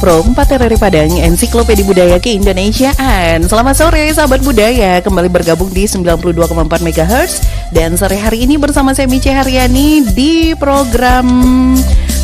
Pro 4 RRI Padang, Ensiklopedia Budaya Keindonesiaan. Selamat sore sahabat budaya, kembali bergabung di 92,4 MHz. Dan sore hari ini bersama saya Mice Haryani di program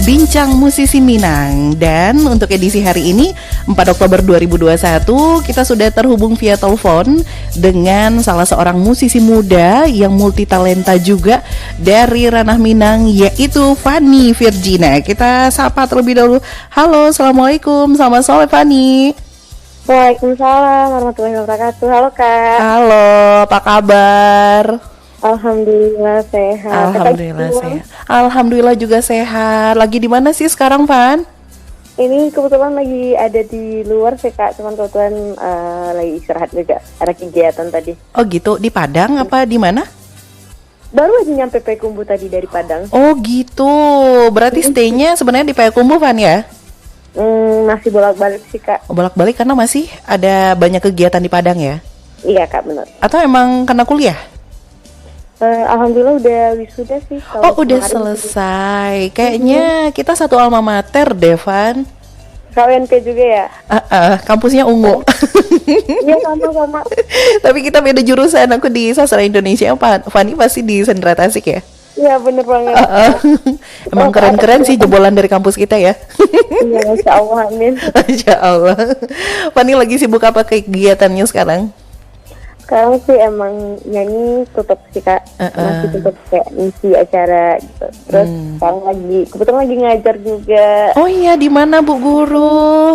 Bincang Musisi Minang. Dan untuk edisi hari ini 4 Oktober 2021 kita sudah terhubung via telepon dengan salah seorang musisi muda yang multitalenta juga dari ranah Minang, yaitu Fanny Virgina. Kita sapa terlebih dahulu. Halo, assalamualaikum, selamat sore Fanny. Waalaikumsalam warahmatullahi wabarakatuh. Halo Kak. Halo, apa kabar? Alhamdulillah sehat. Alhamdulillah sehat. Alhamdulillah juga sehat. Lagi di mana sih sekarang, Van? Ini kebetulan lagi ada di luar sih Kak, cuman kebetulan lagi istirahat juga. Ada kegiatan tadi. Oh gitu, di Padang apa di mana? Baru aja nyampe Payakumbuh tadi dari Padang. Oh gitu, berarti stay-nya sebenarnya di Payakumbuh, Van ya? Masih bolak-balik sih Kak. Oh, bolak-balik karena masih ada banyak kegiatan di Padang ya? Iya Kak, benar. Atau emang karena kuliah? Alhamdulillah udah wisuda sih. Oh udah selesai. Kayaknya kita satu alma mater deh, Van. KWNP juga ya? Kampusnya ungu. Iya sama-sama. Tapi kita beda jurusan. Aku di sastra Indonesia, Fanny pasti di Sendra Tasik ya? Iya bener banget. Emang keren-keren sih jebolan dari kampus kita ya. Iya, Masya Allah, amin. Masya Allah. Fanny lagi sibuk apa kegiatannya sekarang? Sekarang sih emang nyanyi tutup sih Kak, masih tutup kayak ngisi acara gitu. Terus sekarang kebetulan lagi ngajar juga. Oh iya, di mana Bu Guru?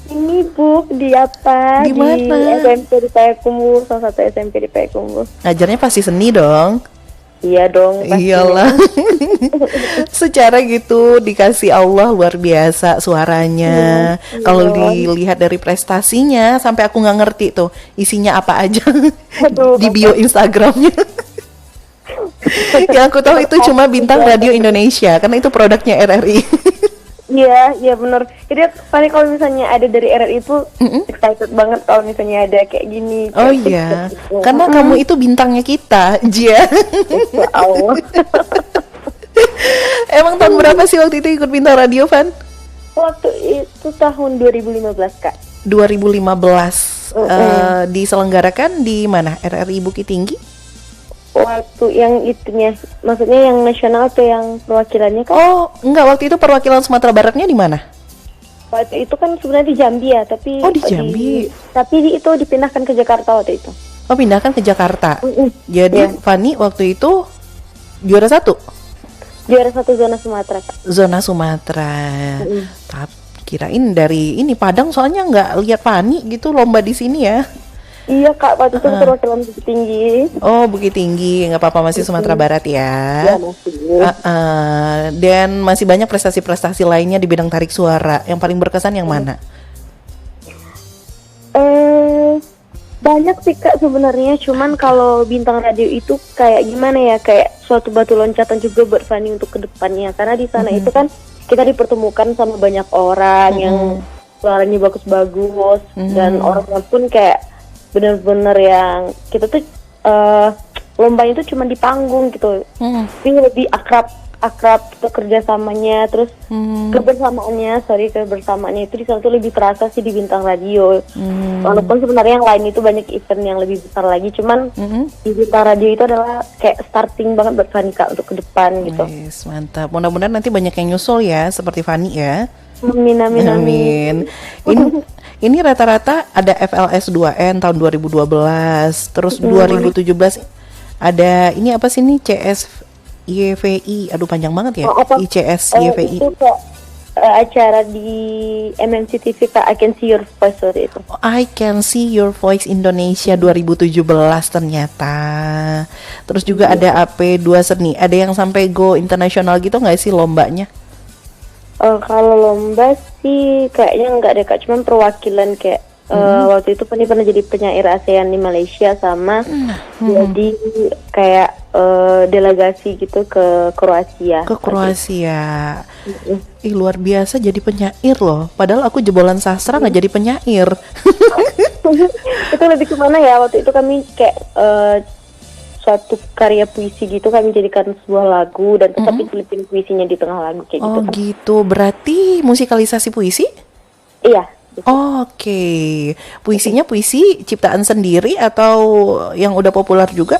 Ini Bu, di apa? Di mana? Di SMP di Payakumbuh, salah satu SMP di Payakumbuh. Ngajarnya pasti seni dong. Iya dong. Iyalah. Secara gitu dikasih Allah luar biasa suaranya. Kalau dilihat dari prestasinya sampai aku nggak ngerti tuh isinya apa aja. Di bio Instagramnya. Yang aku tahu itu cuma bintang radio Indonesia karena itu produknya RRI. Iya benar. Jadi paling kalau misalnya ada dari RRI itu excited banget kalau misalnya ada kayak gini. Oh iya, gitu. Karena kamu itu bintangnya kita, Jia. Allah. Emang tahun berapa sih waktu itu ikut bintang radio, Van? Waktu itu tahun 2015 Kak. 2015. Diselenggarakan di mana? RRI Bukit Tinggi? Waktu yang itunya, maksudnya yang nasional atau yang perwakilannya kan? Oh, enggak, waktu itu perwakilan Sumatera Baratnya di mana? Waktu itu kan sebenarnya di Jambi ya, tapi di Jambi. Tapi itu dipindahkan ke Jakarta waktu itu. Oh, pindahkan ke Jakarta. Jadi Fanny waktu itu juara 1? Juara 1 zona Sumatera, Kak. Zona Sumatera. Tapi kirain dari ini Padang, soalnya nggak lihat Fanny gitu lomba di sini ya. Iya Kak, waktu itu perwakilan Bukit Tinggi. Oh Bukit Tinggi, nggak apa-apa, masih Sumatera Barat ya. Iya masih. Dan masih banyak prestasi-prestasi lainnya di bidang tarik suara. Yang paling berkesan yang mana? Banyak sih Kak sebenarnya, cuman kalau bintang radio itu kayak gimana ya, kayak suatu batu loncatan juga buat Fanny untuk kedepannya. Karena di sana itu kan kita dipertemukan sama banyak orang yang suaranya bagus-bagus dan orangnya pun kayak bener-bener yang kita tuh lombanya itu cuma di panggung gitu, tapi lebih akrab kerjasamanya, terus kebersamaannya itu di sana tuh lebih terasa sih di bintang radio. Walaupun sebenarnya yang lain itu banyak event yang lebih besar lagi, cuman di bintang radio itu adalah kayak starting banget buat Fanny Kak untuk ke depan gitu. Yes, mantap. Mudah-mudahan nanti banyak yang nyusul ya seperti Fanny ya. Amin. Ini rata-rata ada FLS 2N tahun 2012, terus 2017 ada ini apa sih ini CS YVI, aduh panjang banget ya. ICS YVI. Itu kok acara di MNC TV Kak, I Can See Your Voice waktu itu. I Can See Your Voice Indonesia 2017 ternyata. Terus juga ada AP2 Seni, ada yang sampai go internasional gitu nggak sih lombanya? Kalau lomba sih kayaknya enggak deh Kak, cuman perwakilan kayak waktu itu pernah jadi penyair ASEAN di Malaysia sama jadi kayak delegasi gitu ke Kroasia. Ke Kroasia. Ih luar biasa jadi penyair loh. Padahal aku jebolan sastra nggak jadi penyair. Itu lebih kemana ya, waktu itu kami kayak suatu karya puisi gitu kami jadikan sebuah lagu dan tetap diselipin puisinya di tengah lagu kayak gitu. Oh gitu, berarti musikalisasi puisi? Iya. Gitu. Oke, puisinya puisi ciptaan sendiri atau yang udah populer juga?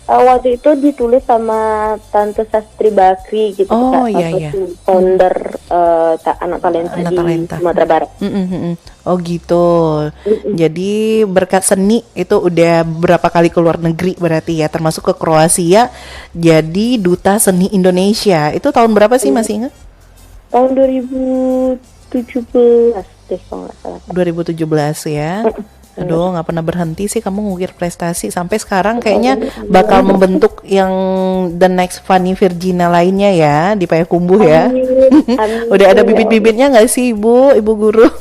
Waktu itu ditulis sama Tante Sastri Bakri gitu, Oh Kak, iya salah iya. satu founder anak talenta Anak di talenta. Sumatera Barat. Oh gitu. Jadi berkat seni itu udah berapa kali keluar negeri berarti ya, termasuk ke Kroasia. Jadi duta seni Indonesia. Itu tahun berapa sih, masih ingat? Tahun 2017 deh kalau nggak salah. 2017 ya. Aduh, nggak pernah berhenti sih kamu ngukir prestasi sampai sekarang, kayaknya bakal membentuk yang the next Fanny Virginia lainnya ya di Payakumbuh ya. Amin, amin. Udah ada bibit-bibitnya nggak sih Ibu Guru?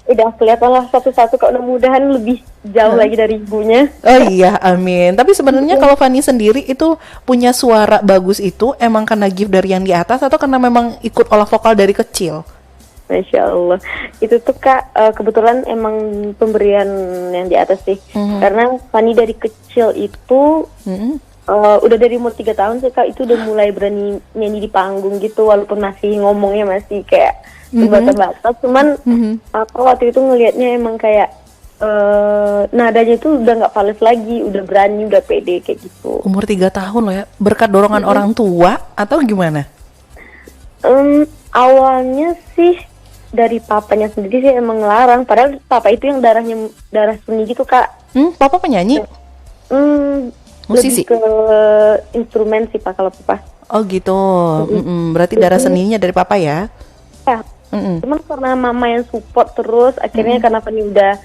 Udah kelihatan lah satu-satu, kok mudah-mudahan lebih jauh lagi dari ibunya. Oh iya, amin. Tapi sebenarnya kalau Fanny sendiri itu punya suara bagus itu emang karena gift dari yang di atas atau karena memang ikut olah vokal dari kecil? Masya Allah, itu tuh Kak, kebetulan emang pemberian yang di atas sih. Karena Fanny dari kecil itu udah dari umur 3 tahun sih Kak, itu udah mulai berani nyanyi di panggung gitu, walaupun masih ngomongnya masih kayak terbatas-batas. Cuman aku waktu itu ngelihatnya emang kayak nadanya itu udah nggak fals lagi, udah berani, udah pede kayak gitu. Umur 3 tahun loh ya, berkat dorongan orang tua atau gimana? Awalnya sih dari papanya sendiri sih emang ngelarang, padahal papa itu yang darah seni gitu Kak. Papa penyanyi? Musisi? Lebih ke instrumen sih Pak kalau papa. Oh gitu. Berarti darah seninya dari papa ya? Ya. Cuman karena mama yang support terus, akhirnya karena Fanny udah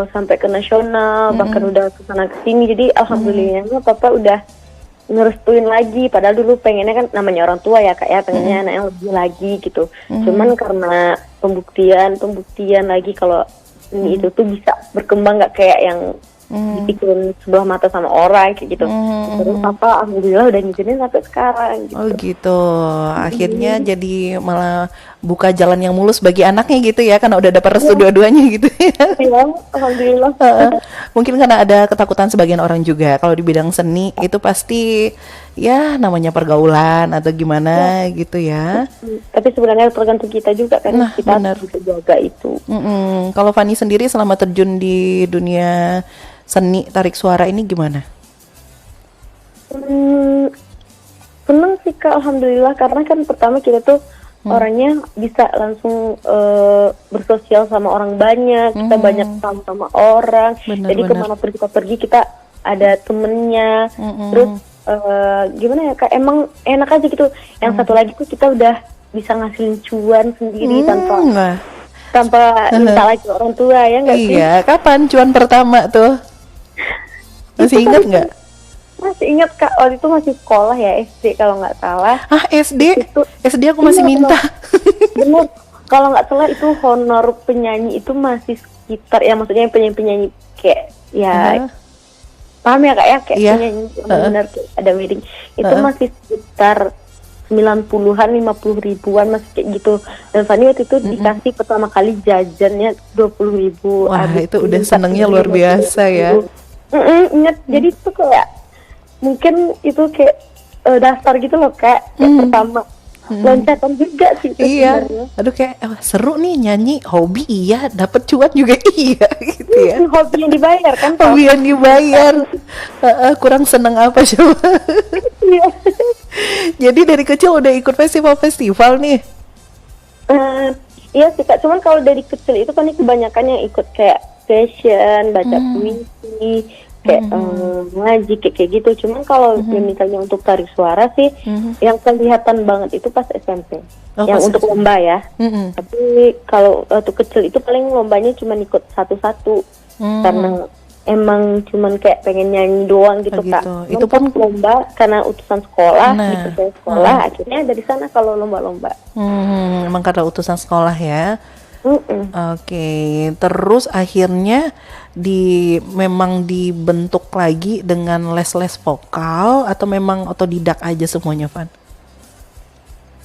sampai ke nasional, bahkan udah kesana kesini, jadi alhamdulillahnya papa udah ngerestuin lagi. Padahal dulu pengennya kan, namanya orang tua ya Kak ya, pengennya anaknya lebih lagi gitu. Cuman karena pembuktian lagi kalau ini itu tuh bisa berkembang, nggak kayak yang dipikirin sebelah mata sama orang kayak gitu. Terus papa alhamdulillah udah ngizinin sampai sekarang gitu. Oh gitu. Akhirnya jadi malah buka jalan yang mulus bagi anaknya gitu ya, karena udah dapat restu dua-duanya gitu ya. Iya, alhamdulillah. Mungkin karena ada ketakutan sebagian orang juga kalau di bidang seni itu pasti ya namanya pergaulan atau gimana gitu ya. Tapi sebenarnya tergantung kita juga kan, Nah, kita benar. bisa jaga itu. Kalau Fanny sendiri selama terjun di dunia seni tarik suara ini gimana? Seneng sih Kak, alhamdulillah, karena kan pertama kita tuh orangnya bisa langsung bersosial sama orang banyak, kita banyak tahu sama orang. Bener, Jadi bener. kemanapun kita pergi kita ada temennya. Terus gimana ya Kak, emang enak aja gitu. Yang satu lagi tuh kita udah bisa ngasilin cuan sendiri Nah, tanpa minta lagi orang tua, ya nggak sih? iya, kapan cuan pertama tuh? Masih ingat nggak? Masih ingat Kak, waktu itu masih sekolah ya, SD kalau nggak salah. Ah, SD? Itu- SD aku masih Iya, minta. Bener, kalau nggak salah itu honor penyanyi itu masih sekitar, ya maksudnya penyanyi-penyanyi kayak ya paham ya Kak ya, kayak Iya. penyanyi yang benar kayak ada wedding itu masih sekitar 90-an, 50 ribuan masih kayak gitu. Dan Fanny waktu itu dikasih pertama kali jajannya 20 ribu. Wah, itu udah senengnya luar biasa ya. Ingat, jadi itu kayak mungkin itu kayak dasar gitu loh Kak, kayak pertama loncatan juga sih itu Iya, sebenarnya. aduh kayak seru nih nyanyi, hobi iya, dapat cuan juga iya gitu ya. Hobi yang dibayar kan, Pak? Hobi yang dibayar, kurang seneng apa coba? Iya. Jadi dari kecil udah ikut festival-festival nih. Iya sih Kak, cuman kalau dari kecil itu kan kebanyakan yang ikut kayak fashion, baca puisi, kayak ngaji kayak gitu. Cuman kalau misalnya untuk tarik suara sih, yang kelihatan banget itu pas SMP, Oh, yang pas untuk SMP. lomba ya. Tapi kalau waktu kecil itu paling lombanya cuman ikut satu-satu, karena emang cuman kayak pengen nyanyi doang gitu Oh, Kak. gitu. Cuman Itu pas pun- lomba karena utusan sekolah, Nah. dipercaya sekolah, akhirnya dari sana kalau lomba-lomba. Emang karena utusan sekolah ya. Oke, terus akhirnya memang dibentuk lagi dengan les-les vokal atau memang otodidak aja semuanya, Van?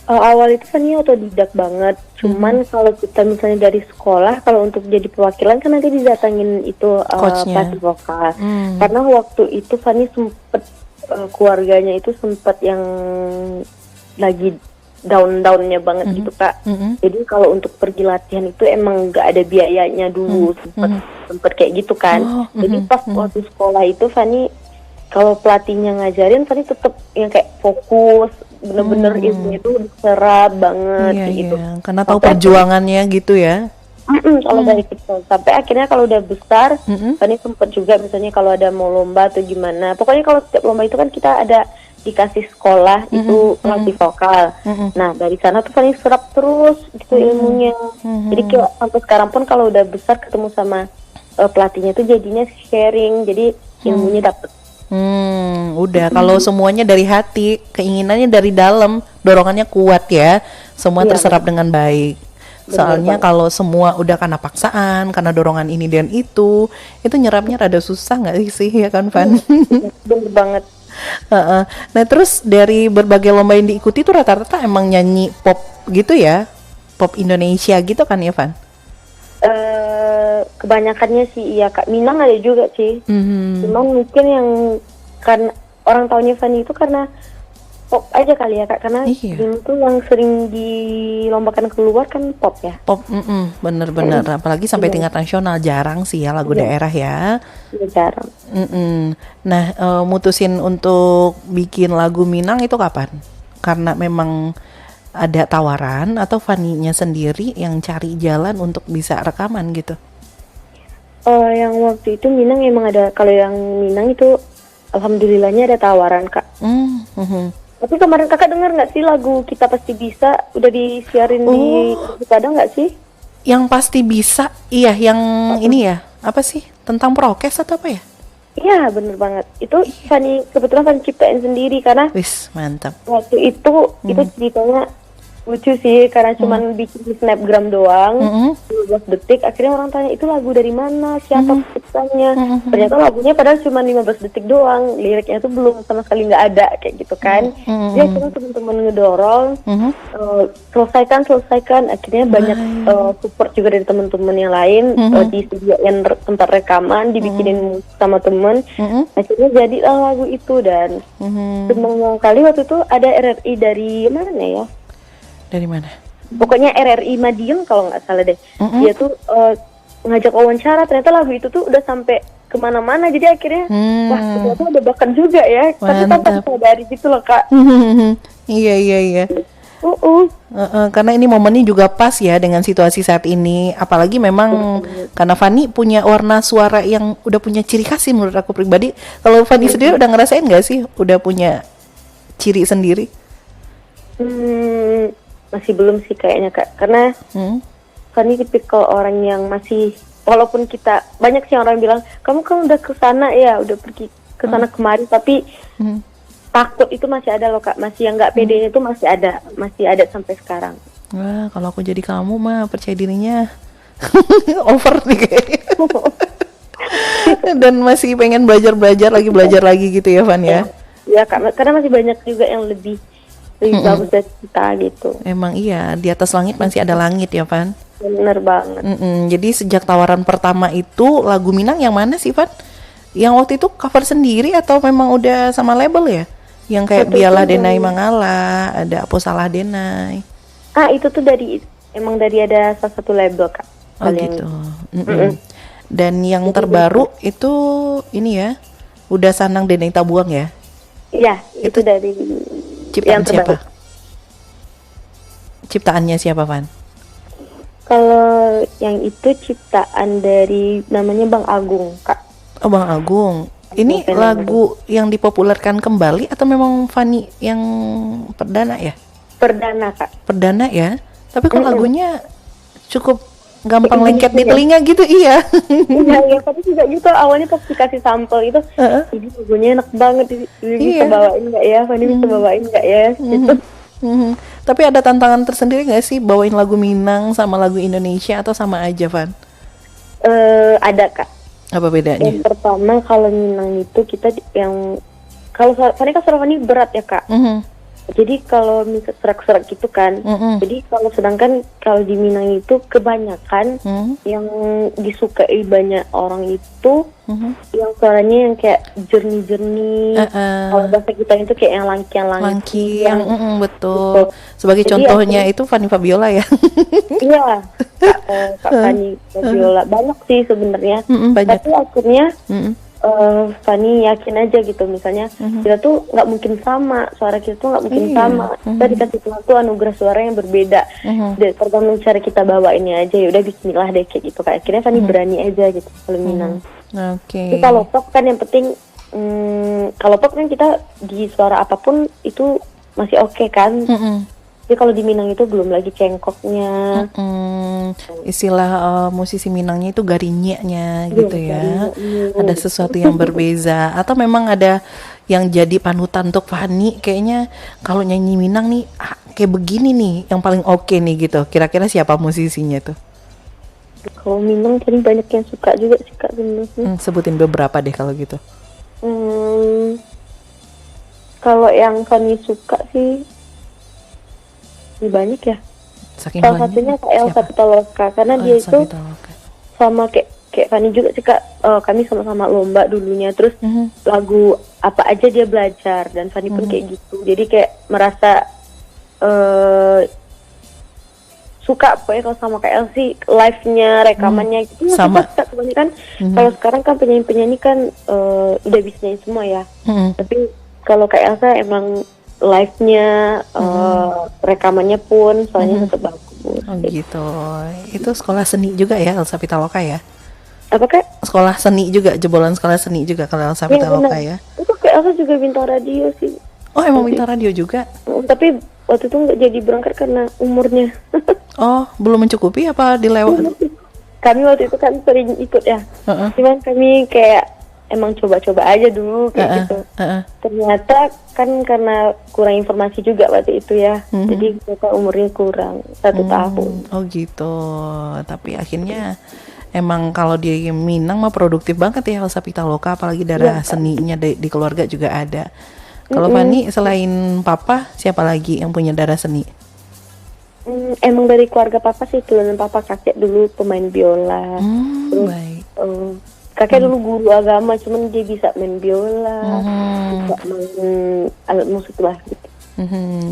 Awal itu kan ini otodidak banget. Cuman kalau kita misalnya dari sekolah, kalau untuk jadi perwakilan kan nanti didatangin itu Coachnya. pelatih vokal. Karena waktu itu Fanny sempet keluarganya itu sempet yang lagi down-downnya banget gitu Kak. Jadi kalau untuk pergi latihan itu emang nggak ada biayanya dulu, sempet kayak gitu kan. Jadi pas waktu sekolah itu Fani kalau pelatihnya ngajarin Fani tetap yang kayak fokus, bener-bener ilmu itu diserap banget Iya, gitu. iya. Karena tahu perjuangannya gitu ya. Kalau dari kecil sampai akhirnya kalau udah besar, Fani sempet juga misalnya kalau ada mau lomba atau gimana. Pokoknya kalau setiap lomba itu kan kita ada dikasih sekolah itu pelatih vokal. Nah dari sana tuh Fani serap terus gitu ilmunya. Jadi kayak sampai sekarang pun kalau udah besar ketemu sama pelatihnya tuh jadinya sharing. Jadi ilmunya dapet. Udah kalau semuanya dari hati, keinginannya dari dalam, dorongannya kuat ya, semua terserap dengan baik. Soalnya kalau semua udah karena paksaan, karena dorongan ini dan itu nyerapnya rada susah nggak sih ya kan Van? Bener banget. Nah terus dari berbagai lomba yang diikuti tuh rata-rata emang nyanyi pop gitu ya, pop Indonesia gitu kan ya Van? Kebanyakannya sih iya Kak. Minang ada juga sih. Cuman mungkin yang kan orang taunya Fanny itu karena pop aja kali ya Kak, karena ini tuh yang sering dilombakan keluar kan pop ya. Pop, bener-bener. Apalagi sampai tingkat nasional jarang sih ya lagu daerah ya. Iya jarang. Nah, mutusin untuk bikin lagu Minang itu kapan? Karena memang ada tawaran atau Fanny-nya sendiri yang cari jalan untuk bisa rekaman gitu? Yang waktu itu Minang emang ada, kalau yang Minang itu alhamdulillahnya ada tawaran Kak. Tapi kemarin Kakak dengar nggak sih lagu Kita Pasti Bisa udah disiarin di Padang nggak sih? Yang Pasti Bisa, iya yang ini ya, apa sih? Tentang prokes atau apa ya? Iya bener banget. Itu Fanny, kebetulan Fanny ciptain sendiri karena Wis, mantap. waktu itu ceritanya lucu sih karena cuman bikin di snapgram doang 15 detik, akhirnya orang tanya itu lagu dari mana, siapa penciptanya. Ternyata lagunya padahal cuma 15 detik doang, liriknya tuh belum sama sekali nggak ada kayak gitu kan. Dia cuma teman-teman ngedorong, selesaikan, akhirnya banyak support juga dari teman-teman yang lain, disediain tempat rekaman, dibikinin sama temen, akhirnya jadilah lagu itu. Dan semua kali waktu itu ada RRI dari mana ya? Dari mana? Pokoknya RRI Madiun kalau nggak salah deh. Dia tuh ngajak wawancara, ternyata lagu itu tuh udah sampai kemana-mana. Jadi akhirnya wah ternyata ada bakat juga ya. Tapi tanpa disadari gitu loh Kak. Iya. Karena ini momennya juga pas ya dengan situasi saat ini. Apalagi memang karena Fanny punya warna suara yang udah punya ciri khas sih menurut aku pribadi. Kalau Fanny sendiri udah ngerasain nggak sih? Udah punya ciri sendiri? Masih belum sih kayaknya Kak, karena Fanny tipikal orang yang masih, walaupun kita banyak sih orang bilang kamu kan udah kesana ya, udah pergi kesana kemari, tapi takut itu masih ada loh Kak, masih yang nggak pede itu masih ada sampai sekarang. Wah, kalau aku jadi kamu mah percaya dirinya over nih kayaknya. Dan masih pengen belajar lagi gitu ya Van ya? Ya Kak, karena masih banyak juga yang lebih bagus dari kita gitu. Emang iya, di atas langit masih ada langit ya Van? Bener banget. Jadi sejak tawaran pertama itu lagu Minang yang mana sih Van? Yang waktu itu cover sendiri atau memang udah sama label ya? Yang kayak Biarlah Denai Mangala, ada Apa Salah Denai. Itu tuh emang dari ada salah satu label Kak. Oh gitu. Dan yang terbaru itu ini ya, Udah Sanang Denai Tabuang ya? Iya, itu dari ciptaan siapa? Ciptaannya siapa, Van? Kalau yang itu ciptaan dari namanya Bang Agung, Kak. Oh, Bang Agung. Ini lagu yang dipopulerkan kembali atau memang Fanny yang perdana ya? Perdana, Kak. Perdana ya? Tapi kok lagunya cukup gampang lengket di telinga gitu, iya. Iya, tapi juga gitu awalnya pas dikasih sampel itu, ini lagunya enak banget, bisa bawain nggak ya? Fanny bisa bawain nggak ya? Gitu. Tapi ada tantangan tersendiri nggak sih bawain lagu Minang sama lagu Indonesia atau sama aja, Van? Ada Kak. Apa bedanya? Yang pertama kalau Minang itu kita yang kalau Fanny kan suara Fanny berat ya Kak. Jadi kalau misal serak-serak gitu kan, jadi sedangkan kalau di Minang itu kebanyakan yang disukai banyak orang itu yang suaranya yang kayak jernih-jernih. Kalau bahasa kita itu kayak yang Langki, yang betul. gitu. Sebagai Jadi contohnya itu Fanny Fabiola ya. Iya, Kak Fanny Fabiola banyak sih sebenarnya. Banyak. Tapi akhirnya Fanny yakin aja gitu, misalnya kita tuh nggak mungkin sama, suara kita tuh nggak mungkin sama. Kita dikasih Tuhan tuh anugerah suara yang berbeda. Dan tergantung cara kita bawainnya aja, ya udah Bismillah deh kayak gitu. Kayak akhirnya Fanny berani aja gitu kalau Minang. Oke. Tapi kalau pop kan yang penting, kalau pop kan kita di suara apapun itu masih oke kan. Tapi kalau di Minang itu belum lagi cengkoknya. Istilah musisi Minangnya itu garinyeknya gitu ya. Ada sesuatu yang berbeza atau memang ada yang jadi panutan untuk Fanny, kayaknya kalau nyanyi Minang nih kayak begini nih yang paling oke nih gitu. Kira-kira siapa musisinya tuh? Kalau Minang tadi banyak yang suka juga sih Kak sebenarnya. Sebutin beberapa deh kalau gitu. Kalau yang Fanny suka sih banyak ya. Saking Salah satunya Kak Elsa Pitaloka, karena dia itu sama kayak Fanny juga sih Kak. Kami sama-sama lomba dulunya, terus lagu apa aja dia belajar, dan Fanny pun kayak gitu. Jadi kayak merasa suka pokoknya kalau sama Kak Elsie, live-nya, rekamannya gitu. Sama. Kita kebanyakan kalau sekarang kan penyanyi-penyanyi kan udah bisa nyanyi semua ya. Tapi kalau Kak Elsa emang live-nya, rekamannya pun soalnya tetap bagus. Oh gitu. Itu sekolah seni juga ya Elsa Pitaloka ya? Apa Kak? Sekolah seni juga, jebolan sekolah seni juga kalau Elsa Pitaloka ya? Itu Kak Elsa juga bintang radio sih. Oh emang bintang radio juga? Tapi waktu itu nggak jadi berangkat karena umurnya. Oh belum mencukupi apa dilewat? Kami waktu itu kan sering ikut ya. Cuman kami kayak emang coba-coba aja dulu kayak gitu. Ternyata kan karena kurang informasi juga waktu itu ya. Jadi kita umurnya kurang 1 tahun. Oh gitu. Tapi akhirnya emang kalau di Minang mah produktif banget ya Elsa Pitaloka, apalagi darah seninya di keluarga juga ada. Kalau Fanny selain papa siapa lagi yang punya darah seni? Emang dari keluarga papa sih, turunan papa, kakek dulu pemain biola. Terus, Baik. Kakek dulu guru agama, cuman dia bisa main biola, bisa main alat musik lah gitu.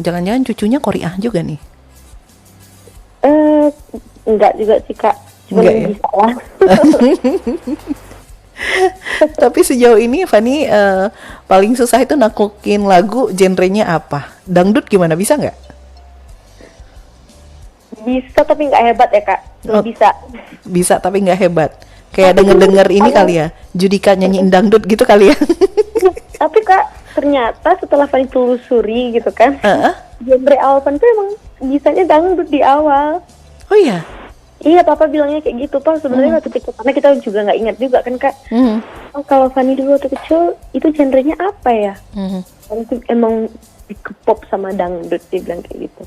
Jangan-jangan cucunya Korea juga nih? Enggak juga sih Kak, cuman Enggak ya? bisa lah. Tapi sejauh ini Fanny paling susah itu naklukin lagu genrenya apa? Dangdut gimana, bisa nggak? Bisa tapi nggak hebat ya Kak, nggak bisa. Bisa tapi nggak hebat. Kayak denger-denger ini kali ya, Judika nyanyiin dangdut gitu kali ya. Tapi Kak, ternyata setelah Fanny telusuri gitu kan, genre awal Fanny tuh emang bisanya dangdut di awal. Oh iya? Iya, papa bilangnya kayak gitu. Pak, sebenarnya waktu kecil, karena kita juga nggak ingat juga kan Kak. Oh, kalau Fanny dulu waktu kecil, itu genrenya apa ya? Itu emang dikepop sama dangdut, dia bilang kayak gitu.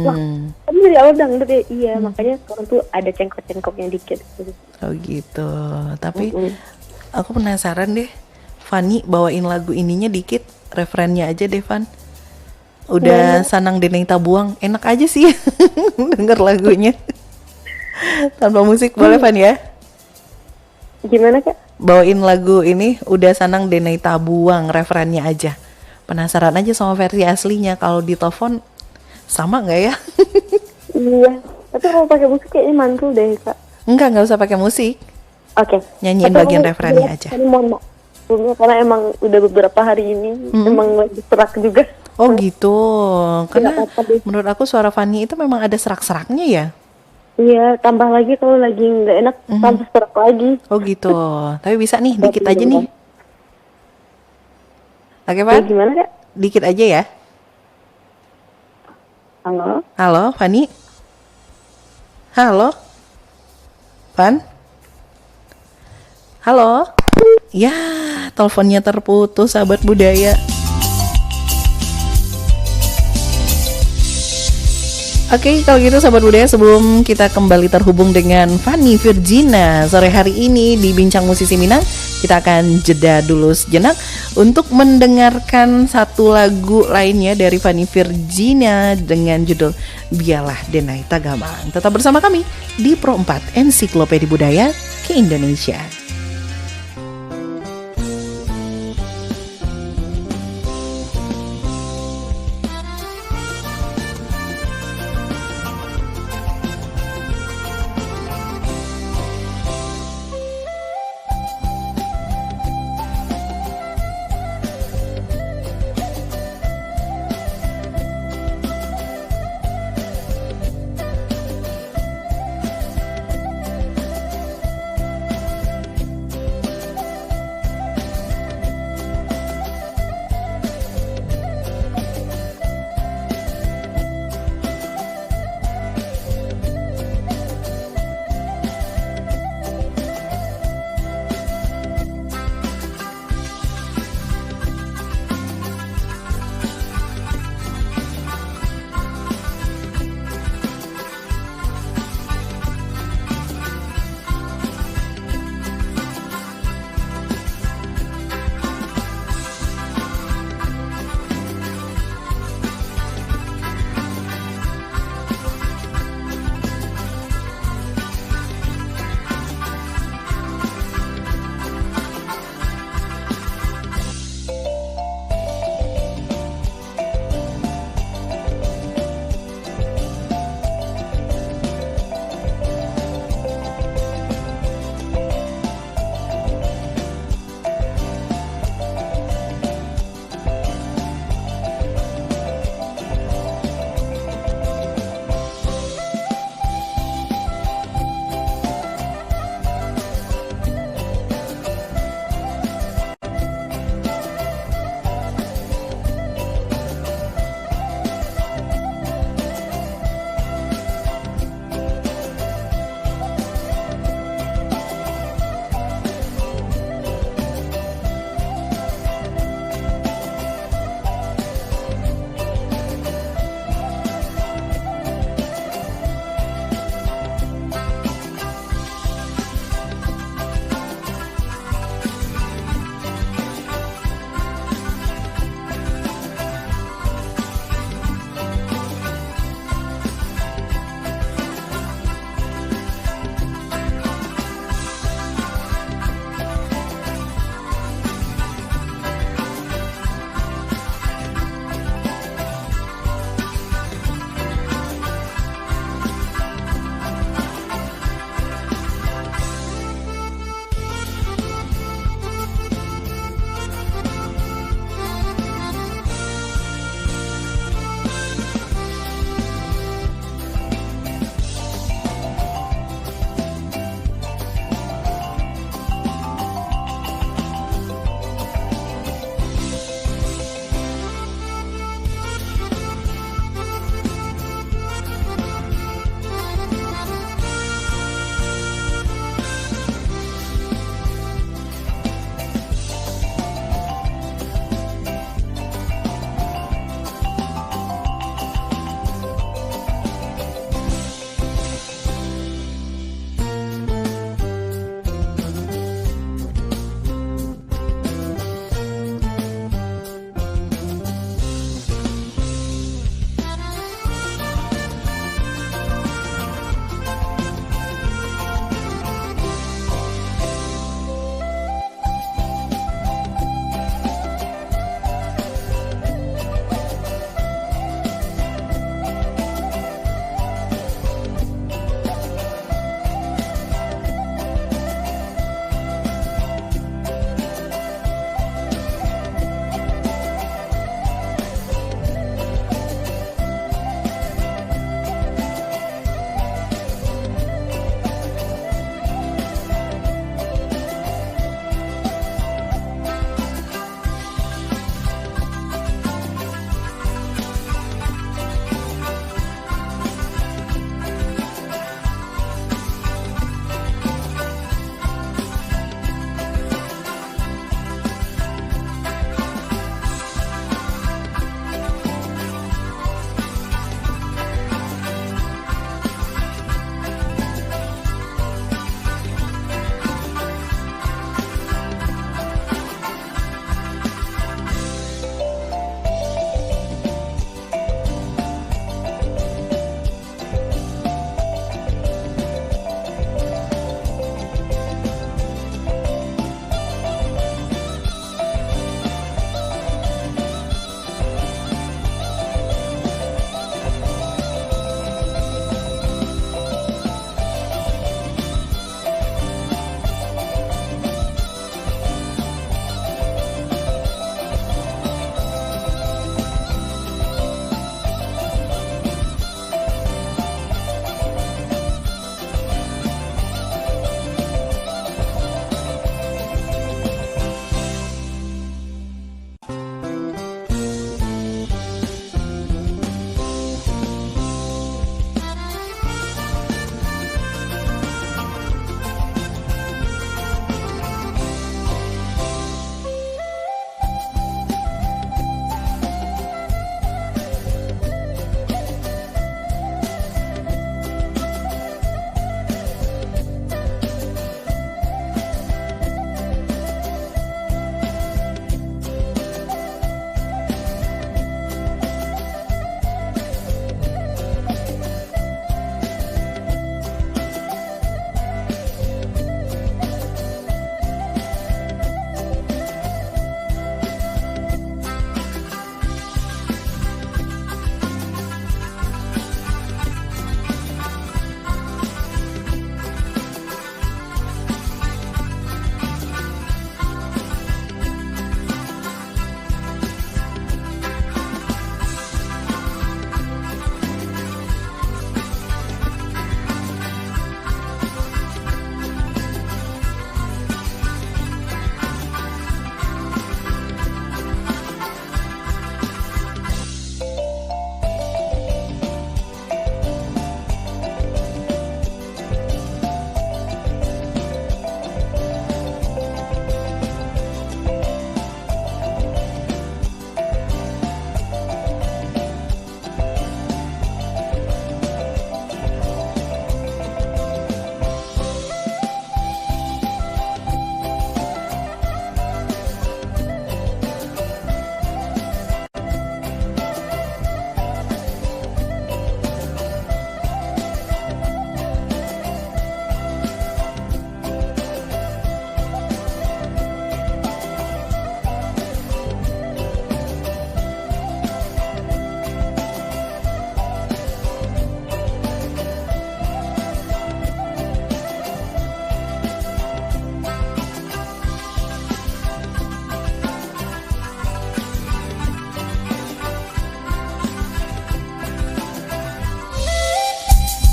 Wah, tapi dari awal dangdut ya, iya. Makanya sekarang tuh ada cengkok-cengkoknya dikit. Oh gitu. Tapi aku penasaran deh, Fanny bawain lagu ininya dikit, referennya aja deh Van. Udah Sanang Deneng Tabuang, enak aja sih denger lagunya. Tanpa musik boleh Van ya? Gimana Kak? Bawain lagu ini Udah Sanang Deneng Tabuang, referennya aja. Penasaran aja sama versi aslinya. Kalau di telepon sama nggak ya? Iya. Tapi kalau pakai musik kayaknya mantul deh Kak. Nggak usah pakai musik. Oke. Nyanyiin bagian referennya aja. Mohon maaf. Karena emang udah beberapa hari ini emang lagi serak juga. Oh gitu. Karena menurut aku suara Fanny itu memang ada serak-seraknya ya. Iya, tambah lagi kalau lagi nggak enak tambah serak lagi. Oh gitu. Tapi bisa nih, dikit aja nih. Oke Van? Gimana Kak? Dikit aja ya. Halo? Halo, Fanny? Halo? Van? Halo? Ya, teleponnya terputus, sahabat budaya. Oke, kalau gitu sahabat budaya, sebelum kita kembali terhubung dengan Fanny Virgina sore hari ini di Bincang Musisi Minang, Kita akan jeda dulu sejenak untuk mendengarkan satu lagu lainnya dari Fanny Virginia dengan judul Biarlah Denai Tagamang. Tetap bersama kami di Pro 4 Ensiklopedia Budaya ke Indonesia.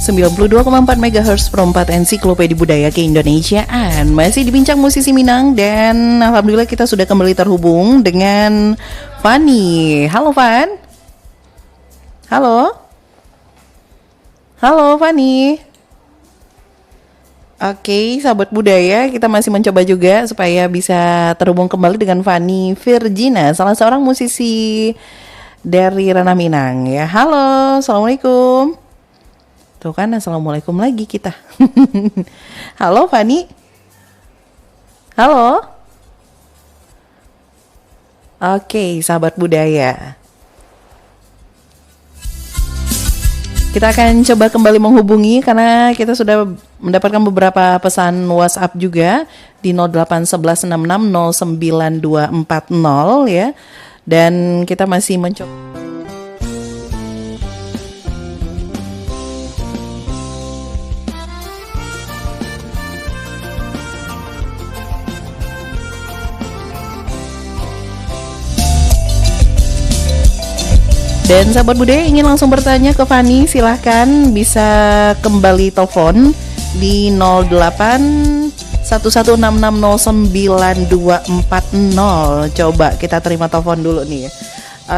92,4 MHz perempat Ensiklopedia Budaya Keindonesiaan. Masih dibincang musisi Minang dan alhamdulillah kita sudah kembali terhubung dengan Fani. Halo Van. Halo. Halo Fani. Oke, sahabat budaya, kita masih mencoba juga supaya bisa terhubung kembali dengan Fani Virgina, salah seorang musisi dari Ranah Minang ya. Halo, assalamualaikum. Tuh kan, assalamualaikum lagi kita. Halo Fani. Halo. Oke, sahabat budaya. Kita akan coba kembali menghubungi karena kita sudah mendapatkan beberapa pesan WhatsApp juga di 081166092240 ya. Dan kita masih mencoba. Dan sahabat budaya ingin langsung bertanya ke Fani, silahkan bisa kembali telepon di 081166092240. Coba kita terima telepon dulu nih ya.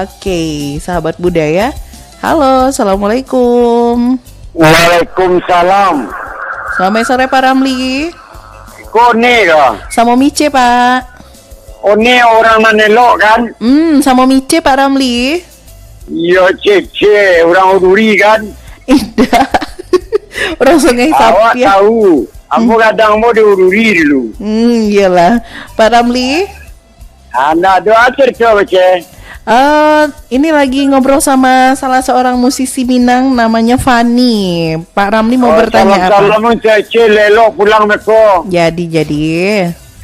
Oke, sahabat budaya. Halo, assalamualaikum. Waalaikumsalam. Selamat sore Pak Ramli. Kone dah. Sama Mice Pak. One orang Manelok kan? Sama Mice Pak Ramli. Ya cece, orang Uduri kan? Indah. Orang Sungai Awak Sapi. tahu. Aku kadang mau di Uduri dulu. Iyalah. Pak Ramli. Anak doa cerita baca. Ini lagi ngobrol sama salah seorang musisi Minang namanya Fani. Pak Ramli mau bertanya apa? Salam cece lelok pulang meko. Jadi.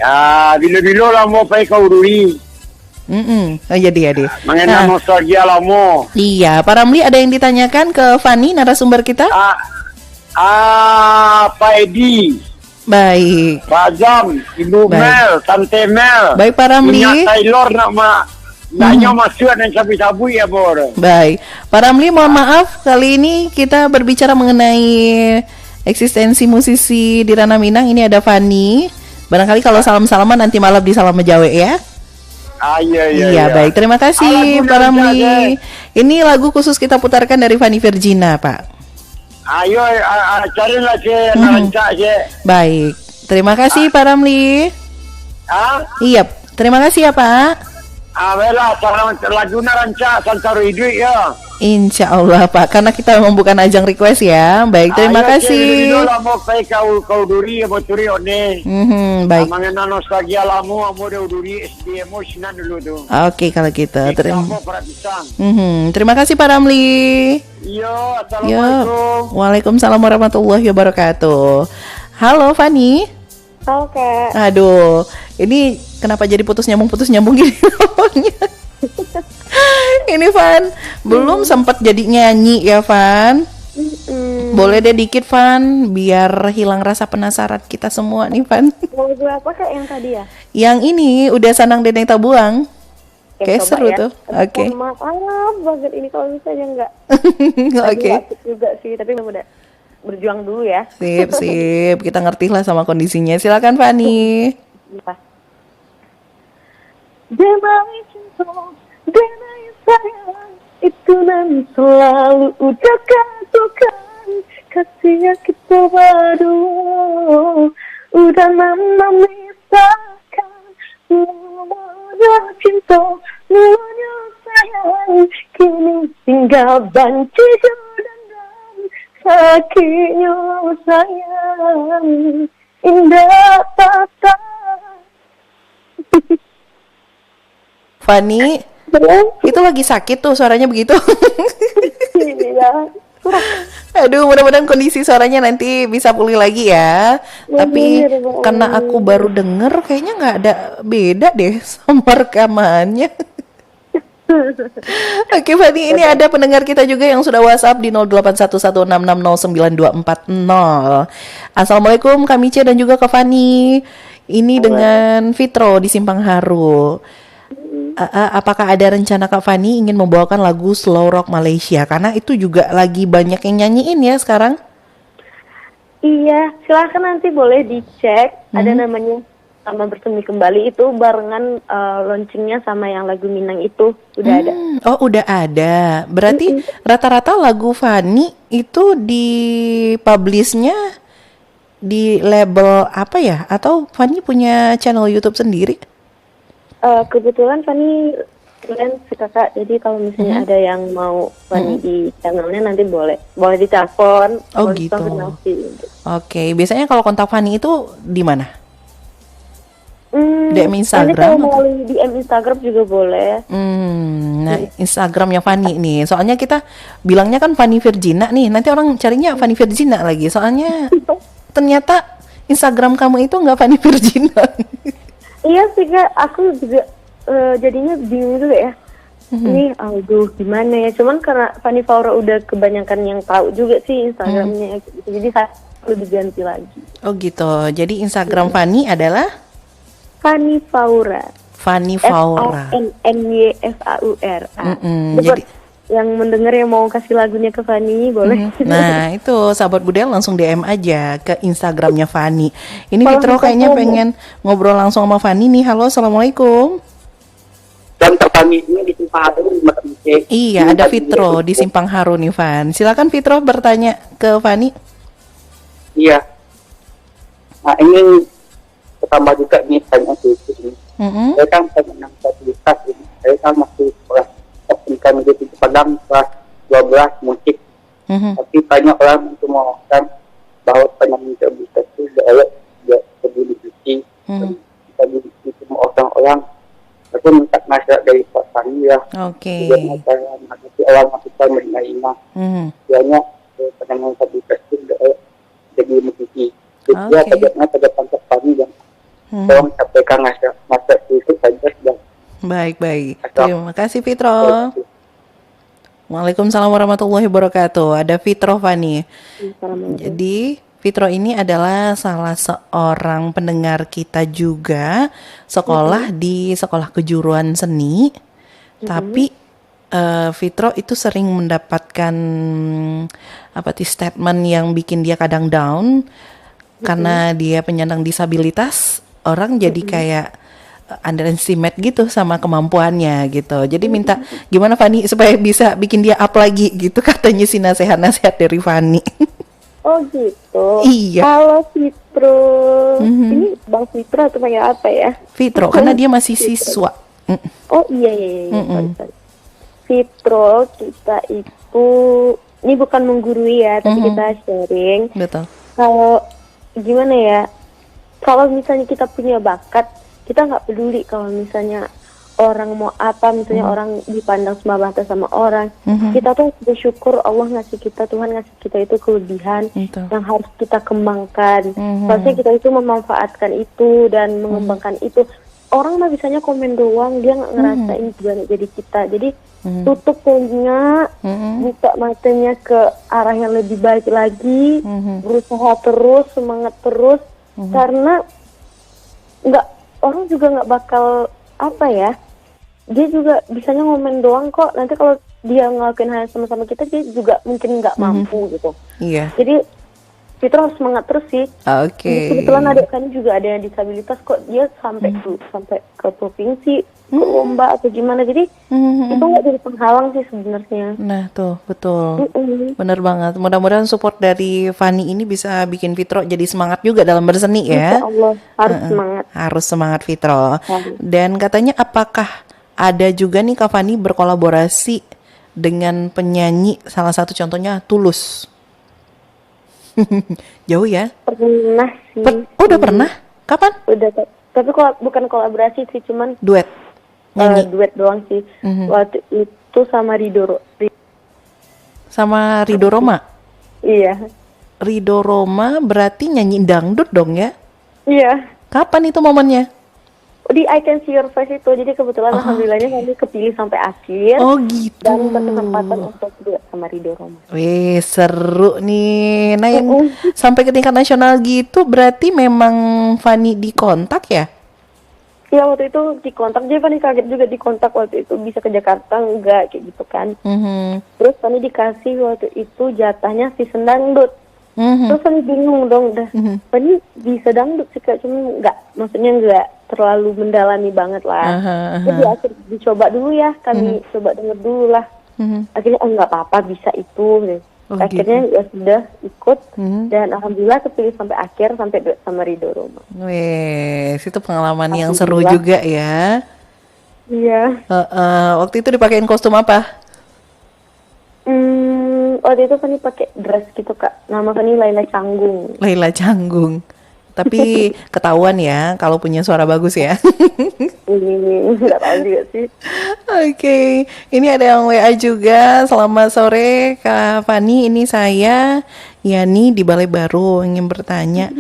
Ya, bila-bila lah mau pergi ke Uduri. Oh, jadi. Mengenai nostalgia lama. Iya, Pak Ramli ada yang ditanyakan ke Fani narasumber kita? Pak Edi. Baik. Pak Zam, Ibu Baik. Mel, Tante Mel. Baik Pak Ramli. Minyak Taylor naknya masuk dan sabu-sabu ya bor. Baik, Pak Ramli mohon maaf kali ini kita berbicara mengenai eksistensi musisi di Ranah Minang. Ini ada Fani. Barangkali kalau salam-salaman nanti malam di Salam Mejawe ya. Iya, baik. Terima kasih Pak Ramli. Ini lagu khusus kita putarkan dari Fani Virgina, Pak. Ayo, carilah je, rancak je. Baik. Terima kasih Pak Ramli. Iya, terima kasih ya Pak. Bela, lagu rancak santaru hidup ya. Insya Allah Pak, karena kita memang bukan ajang request ya. Baik, terima kasih. Ayo, mau pergi kau duri, mau turi one. Baik. Mengenai nostalgia lama, mau dia duri SD emosional dulu tu. Oke, kalau gitu. Terima kasih Pak Ramli. Iya, assalamualaikum. Waalaikumsalam warahmatullahi wabarakatuh. Halo Fani. Oke. Aduh, ini kenapa jadi putus nyambung gini namanya? Ini Van, belum sempat jadi nyanyi ya Van. Boleh deh dikit Van, biar hilang rasa penasaran kita semua nih Van. Lagu apa kak yang tadi ya? Yang ini udah Sanang Dendeng Tabuang. Kayak seru ya. tuh. Oke. Maaf banget ini kalau misalnya enggak. Oke. Juga sih, tapi udah berjuang dulu ya. Sip. Kita ngerti lah sama kondisinya. Silakan Fani. Demai cinta, demai sayang, itu nan selalu udah katakan. Kasihnya kita berdua, udah nama misalkan. Semuanya cinta, semuanya sayang, kini tinggal banci dendam. Sakitnya sayang, indah tata. Fani, itu lagi sakit tuh suaranya begitu. Iya. Aduh, mudah-mudahan kondisi suaranya nanti bisa pulih lagi ya. Tapi karena aku baru denger, kayaknya nggak ada beda deh sama rekamannya. Oke Fani, ini ada pendengar kita juga yang sudah WhatsApp di 081166092240. Assalamualaikum Kak Mice dan juga Kak Fani. Ini dengan Fitro di Simpang Haru. Apakah ada rencana Kak Fani ingin membawakan lagu slow rock Malaysia? Karena itu juga lagi banyak yang nyanyiin ya sekarang. Iya, silahkan nanti boleh dicek. Ada namanya Sama Bersemi Kembali, itu barengan launchingnya sama yang lagu Minang itu udah ada. Oh, udah ada. Berarti rata-rata lagu Fanny itu di-publishnya di label apa ya? Atau Fanny punya channel YouTube sendiri? Kebetulan Fanny freelance sih kakak, jadi kalau misalnya ada yang mau Fanny di channelnya nanti boleh ditelepon. Oh, boleh gitu. konfirmasi. Oke, biasanya kalau kontak Fanny itu di mana? DM Nanti Instagram kalau atau? melalui DM Instagram juga boleh. Nah, Instagramnya Fanny nih. Soalnya kita bilangnya kan Fanny Virgina nih. Nanti orang carinya Fanny Virgina lagi. Soalnya ternyata Instagram kamu itu nggak Fanny Virgina. Iya sih kak, aku juga jadinya bingung juga ya. Ini aduh gimana ya, cuman karena Fanny Faura udah kebanyakan yang tahu juga sih Instagramnya gitu. Jadi saya perlu diganti lagi. Oh gitu. Jadi Instagram Fanny adalah Fanny Faura. Fanny Faura. FANNYFAURA. Jadi yang mendengar yang mau kasih lagunya ke Fanny boleh. nah itu sahabat budaya langsung DM aja ke Instagramnya Fanny. Ini Kalau Fitro bisa kayaknya promo. pengen ngobrol langsung sama Fanny nih. Halo, assalamualaikum. Dan kami ini di Simpang Harum di Mata Aceh. Iya, ada Fitro di Simpang Harum nih, Van. Silakan Fitro bertanya ke Fanny. Iya. Nah ini pertama juga ini tanya ke ini. Saya kan pengen fasilitas ini. Saya kan masih kelas pendidikan menjadi Padang kelas 12 musik. Tapi banyak orang itu mengatakan bahwa penyanyi disabilitas itu tidak peduli suci. Kita di semua orang-orang. Aku minta nasihat dari Pak Fanny ya. Oke. Biar saya menghadapi orang yang kita menerima. Biasanya penyanyi disabilitas itu jadi musisi. Dia tabiatnya pada pantas Fanny dan tolong sampaikan nasihat itu saja sudah. Baik. Terima kasih Fitro. Waalaikumsalam warahmatullahi wabarakatuh. Ada Fitro Fanny. Jadi Fitro ini adalah salah seorang pendengar kita juga, sekolah di sekolah kejuruan seni. Tapi Fitro itu sering mendapatkan statement yang bikin dia kadang down karena dia penyandang disabilitas. Orang jadi kayak underestimate gitu sama kemampuannya gitu. Jadi minta gimana Fanny supaya bisa bikin dia up lagi gitu, katanya sih nasihat-nasihat dari Fanny. Oh gitu. Iya. Kalau Fitro, ini Bang Fitro atau panggil apa ya? Fitro karena dia masih siswa. Oh iya. Sorry. Fitro, kita itu ini bukan menggurui ya, tapi kita sharing. Betul. Kalau gimana ya? Kalau misalnya kita punya bakat, kita nggak peduli kalau misalnya orang mau apa, misalnya orang dipandang sebelah mata sama orang. Kita tuh bersyukur Allah ngasih kita, Tuhan ngasih kita itu kelebihan yang harus kita kembangkan. Pasti kita itu memanfaatkan itu dan mengembangkan itu. Orang mah bisanya komen doang, dia nggak ngerasain gimana jadi kita. Jadi tutup telinga, buka matanya ke arah yang lebih baik lagi, berusaha terus, semangat terus, karena orang juga nggak bakal dia juga bisanya ngomen doang kok. Nanti kalau dia ngelakuin hal yang sama-sama kita, dia juga mungkin nggak mampu gitu. Iya. Jadi kita harus semangat terus sih. Oke. Kebetulan adik kan juga ada yang disabilitas kok, dia sampai ke provinsi, ke lomba atau gimana. Jadi itu nggak jadi penghalang sih sebenarnya. Nah tuh betul, bener banget. Mudah-mudahan support dari Fanny ini bisa bikin Fitro jadi semangat juga dalam berseni ya. Insya Allah harus semangat. Harus semangat Fitro. Dan katanya apakah ada juga nih Kak Fanny berkolaborasi dengan penyanyi, salah satu contohnya Tulus. Jauh ya? Pernah sih. Udah pernah? Kapan? Udah, tapi bukan kolaborasi sih, cuman duet nyanyi. Duet doang sih. Waktu itu sama Sama Ridho Roma. Iya. Ridho Roma berarti nyanyi dangdut dong ya? Iya. Kapan itu momennya? Di I Can See Your Face itu, jadi kebetulan alhamdulillahnya kami kepilih sampai akhir. Oh gitu. Dan berkesempatan untuk duet sama Ridho Roma. Wih seru nih. Nah yang sampai ke tingkat nasional gitu berarti memang Fanny dikontak ya? Iya waktu itu dikontak, dia Fanny kaget juga dikontak waktu itu, bisa ke Jakarta enggak kayak gitu kan. Terus Fanny dikasih waktu itu jatahnya season dangdut. Terus Fanny bingung dong, udah Fanny bisa dangdut sih Kak, cuma maksudnya nggak terlalu mendalami banget lah. Jadi akhirnya dicoba dulu ya, kami coba denger dulu lah. Akhirnya nggak apa-apa, bisa itu. Akhirnya ya sudah ikut dan alhamdulillah kepilih sampai akhir, sampai duet sama Ridho Roma. Wes, itu pengalaman yang seru juga ya. Iya. Waktu itu dipakein kostum apa? Waktu itu Fanny pakai dress gitu Kak. Nama Fanny Laila Canggung. Laila Canggung. Tapi ketahuan ya kalau punya suara bagus ya. Nggak tahu juga sih. Oke, ini ada yang WA juga. Selamat sore Kak Fani, ini saya Yani di Balai Baru ingin bertanya,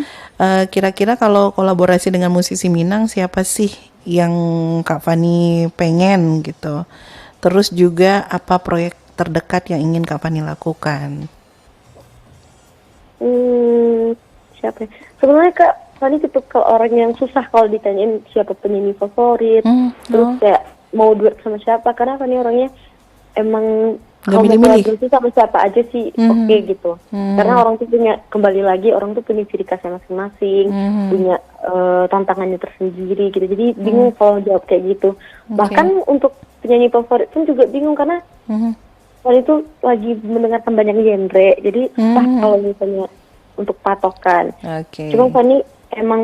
kira-kira kalau kolaborasi dengan musisi Minang siapa sih yang Kak Fani pengen gitu? Terus juga apa proyek terdekat yang ingin Kak Fani lakukan? Siapa ya? Sebenarnya Kak Fani tipe orang yang susah kalau ditanyain siapa penyanyi favorit, terus kayak mau duet sama siapa, karena Fani orangnya emang kalau mau kolaborasi sama siapa aja sih oke gitu. Karena orang tuh punya, kembali lagi orang tuh punya ciri khasnya masing-masing, punya tantangannya tersendiri gitu. Jadi bingung kalau jawab kayak gitu. Bahkan untuk penyanyi favorit pun juga bingung karena Fani itu lagi mendengarkan banyak genre, jadi susah kalau misalnya untuk patokan. Cuma Fani emang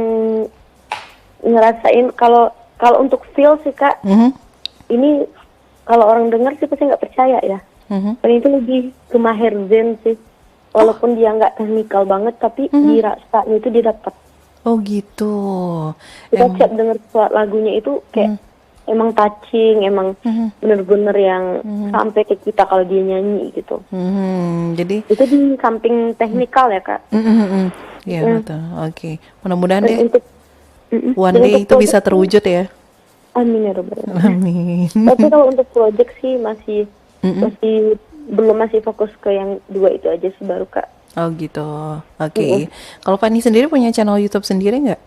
ngerasain kalau untuk feel sih Kak, ini kalau orang dengar sih pasti nggak percaya ya. Fani itu lebih ke Maher Zain sih, walaupun dia nggak teknikal banget, tapi di rasanya itu dia dapat. Oh gitu. Kita siap denger lagunya itu kayak emang touching, emang bener-bener yang sampai ke kita kalau dia nyanyi gitu. Jadi itu di samping teknikal ya Kak. Iya betul. Oke. Mudah-mudahan deh one dan day itu bisa terwujud ya. Amin ya Robbal Alamin. Amin. Tapi kalau untuk project sih masih fokus ke yang dua itu aja sih baru Kak. Oh gitu. Oke. Kalau Fani sendiri punya channel YouTube sendiri nggak?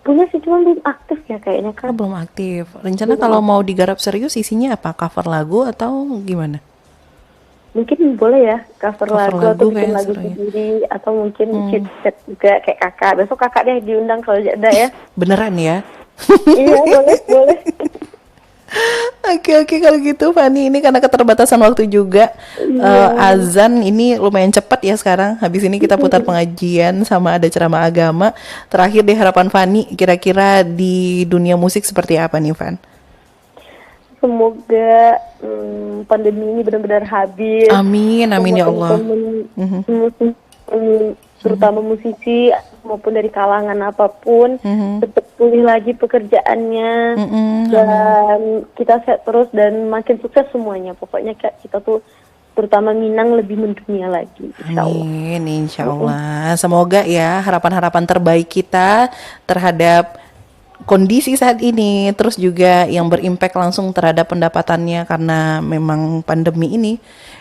Punya sih, cuma belum aktif ya kayaknya Kak. Belum aktif. Rencana kalau mau digarap serius isinya apa? Cover lagu atau gimana? Mungkin boleh ya cover lagu atau bikin lagu sendiri, atau mungkin chit-chat juga kayak Kakak. Besok Kakak deh diundang kalau ada ya. Beneran ya? Iya boleh. Oke, kalau gitu Fani, ini karena keterbatasan waktu juga, azan ini lumayan cepat ya sekarang. Habis ini kita putar pengajian sama ada ceramah agama. Terakhir deh, harapan Fani kira-kira di dunia musik seperti apa nih Fan? Semoga pandemi ini benar-benar habis. Amin ya Allah. Terutama musisi maupun dari kalangan apapun cepat pulih lagi pekerjaannya, dan kita sehat terus dan makin sukses semuanya. Pokoknya kita tuh terutama Minang lebih mendunia lagi, insyaallah. Amin, insyaallah. Semoga ya harapan-harapan terbaik kita terhadap kondisi saat ini, terus juga yang berimpact langsung terhadap pendapatannya karena memang pandemi ini,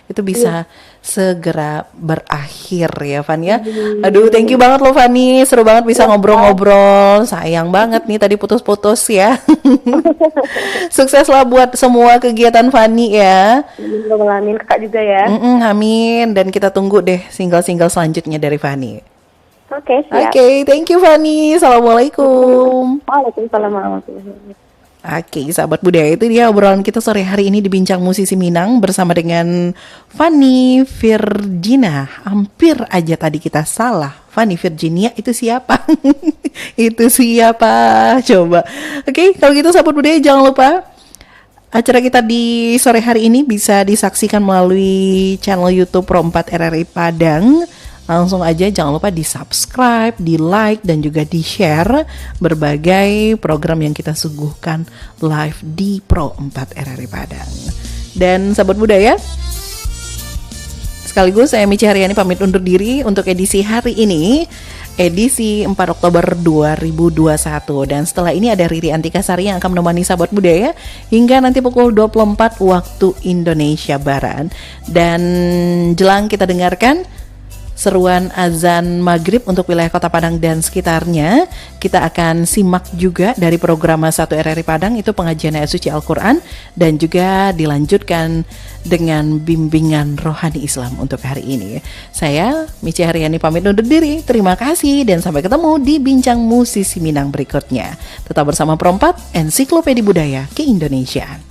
itu bisa segera berakhir ya Fan ya. Aduh, thank you banget loh Fani, seru banget bisa ngobrol-ngobrol. Sayang banget nih tadi putus-putus ya. Sukses lah buat semua kegiatan Fani ya. Amin, Kakak juga ya. Amin, dan kita tunggu deh single-single selanjutnya dari Fani. Oke, siap. Oke, thank you Fani. Assalamualaikum. Waalaikumsalam warahmatullahi wabarakatuh. Oke, sahabat budaya, itu dia obrolan kita sore hari ini di Bincang Musisi Minang bersama dengan Fani Virginia. Hampir aja tadi kita salah. Fani Virginia itu siapa? Itu siapa? Coba. Oke, kalau gitu sahabat budaya jangan lupa acara kita di sore hari ini bisa disaksikan melalui channel YouTube Pro 4 RRI Padang. Langsung aja jangan lupa di subscribe, di like, dan juga di share berbagai program yang kita suguhkan live di Pro 4 RRI Padang. Dan sahabat budaya, sekaligus saya Mici Haryani pamit undur diri untuk edisi hari ini, edisi 4 Oktober 2021. Dan setelah ini ada Riri Antikasari yang akan menemani sahabat budaya hingga nanti pukul 24 waktu Indonesia Barat. Dan jelang kita dengarkan seruan azan maghrib untuk wilayah Kota Padang dan sekitarnya. Kita akan simak juga dari program 1 RRI Padang, itu pengajian ayat suci Al-Quran, dan juga dilanjutkan dengan bimbingan rohani Islam untuk hari ini. Saya Mici Haryani pamit undur diri. Terima kasih dan sampai ketemu di Bincang Musisi Minang berikutnya. Tetap bersama Pro 4 Ensiklopedia Budaya Ke-Indonesiaan.